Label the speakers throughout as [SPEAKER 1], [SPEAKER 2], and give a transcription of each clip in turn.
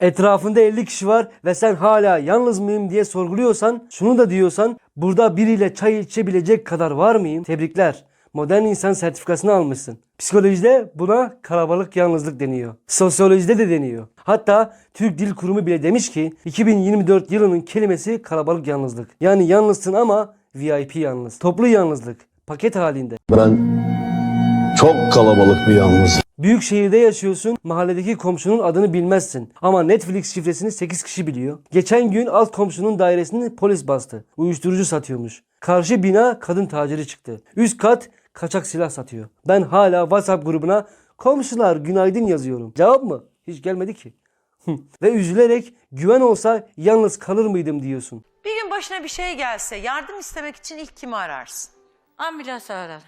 [SPEAKER 1] Etrafında 50 kişi var ve sen hala yalnız mıyım diye sorguluyorsan, şunu da diyorsan, burada biriyle çay içebilecek kadar var mıyım? Tebrikler. Modern insan sertifikasını almışsın. Psikolojide buna kalabalık yalnızlık deniyor. Sosyolojide de deniyor. Hatta Türk Dil Kurumu bile demiş ki 2024 yılının kelimesi kalabalık yalnızlık. Yani yalnızsın ama VIP yalnız. Toplu yalnızlık. Paket halinde.
[SPEAKER 2] Ben çok kalabalık bir yalnız.
[SPEAKER 1] Büyük şehirde yaşıyorsun, mahalledeki komşunun adını bilmezsin. Ama Netflix şifresini 8 kişi biliyor. Geçen gün alt komşunun dairesini polis bastı. Uyuşturucu satıyormuş. Karşı bina kadın taciri çıktı. Üst kat kaçak silah satıyor. Ben hala WhatsApp grubuna komşular günaydın yazıyorum. Cevap mı? Hiç gelmedi ki. Ve üzülerek güven olsa yalnız kalır mıydım diyorsun.
[SPEAKER 3] Bir gün başına bir şey gelse yardım istemek için ilk kimi ararsın?
[SPEAKER 4] Ambulans arar.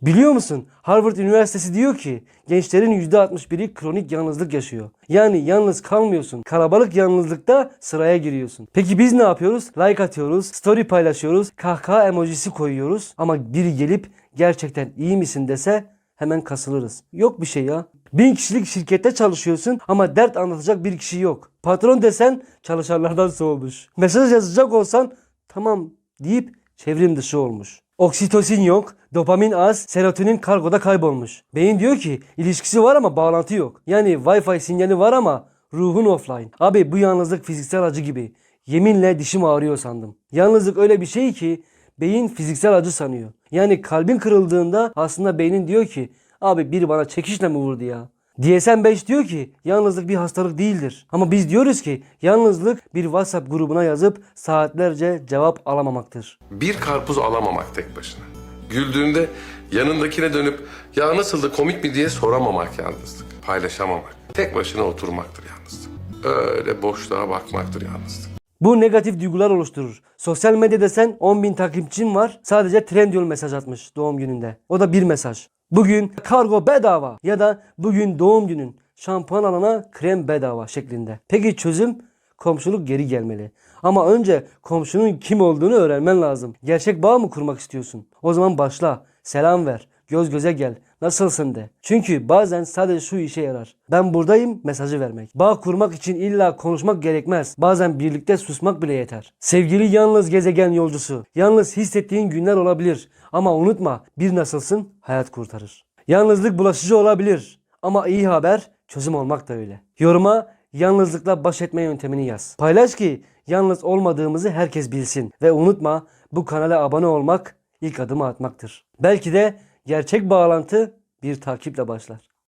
[SPEAKER 1] Biliyor musun? Harvard Üniversitesi diyor ki gençlerin %61'i kronik yalnızlık yaşıyor. Yani yalnız kalmıyorsun. Kalabalık yalnızlıkta sıraya giriyorsun. Peki biz ne yapıyoruz? Like atıyoruz, story paylaşıyoruz, kahkaha emojisi koyuyoruz. Ama biri gelip gerçekten iyi misin dese hemen kasılırız. Yok bir şey ya. 1000 kişilik şirkette çalışıyorsun ama dert anlatacak bir kişi yok. Patron desen çalışanlardan soğumuş. Mesaj yazacak olsan tamam deyip çevrim dışı olmuş. Oksitosin yok, dopamin az, serotonin kargoda kaybolmuş. Beyin diyor ki ilişkisi var ama bağlantı yok. Yani Wi-Fi sinyali var ama ruhun offline. Abi bu yalnızlık fiziksel acı gibi. Yeminle dişim ağrıyor sandım. Yalnızlık öyle bir şey ki beyin fiziksel acı sanıyor. Yani kalbin kırıldığında aslında beynin diyor ki abi biri bana çekişle mi vurdu ya? DSM-5 diyor ki yalnızlık bir hastalık değildir. Ama biz diyoruz ki yalnızlık bir WhatsApp grubuna yazıp saatlerce cevap alamamaktır.
[SPEAKER 5] Bir karpuz alamamak tek başına. Güldüğünde yanındakine dönüp ya nasıldı komik mi diye soramamak yalnızlık. Paylaşamamak. Tek başına oturmaktır yalnızlık. Öyle boşluğa bakmaktır yalnızlık.
[SPEAKER 1] Bu negatif duygular oluşturur. Sosyal medyada sen 10.000 takipçin var. Sadece Trendyol mesaj atmış doğum gününde. O da bir mesaj. Bugün kargo bedava ya da bugün doğum günün. Şampuan alana krem bedava şeklinde. Peki çözüm? Komşuluk geri gelmeli. Ama önce komşunun kim olduğunu öğrenmen lazım. Gerçek bağ mı kurmak istiyorsun? O zaman başla. Selam ver. Göz göze gel. Nasılsın de. Çünkü bazen sadece şu işe yarar. Ben buradayım mesajı vermek. Bağ kurmak için illa konuşmak gerekmez. Bazen birlikte susmak bile yeter. Sevgili yalnız gezegen yolcusu. Yalnız hissettiğin günler olabilir. Ama unutma bir nasılsın hayat kurtarır. Yalnızlık bulaşıcı olabilir. Ama iyi haber çözüm olmak da öyle. Yoruma yalnızlıkla baş etme yöntemini yaz. Paylaş ki yalnız olmadığımızı herkes bilsin. Ve unutma bu kanala abone olmak ilk adımı atmaktır. Belki de gerçek bağlantı bir takiple başlar.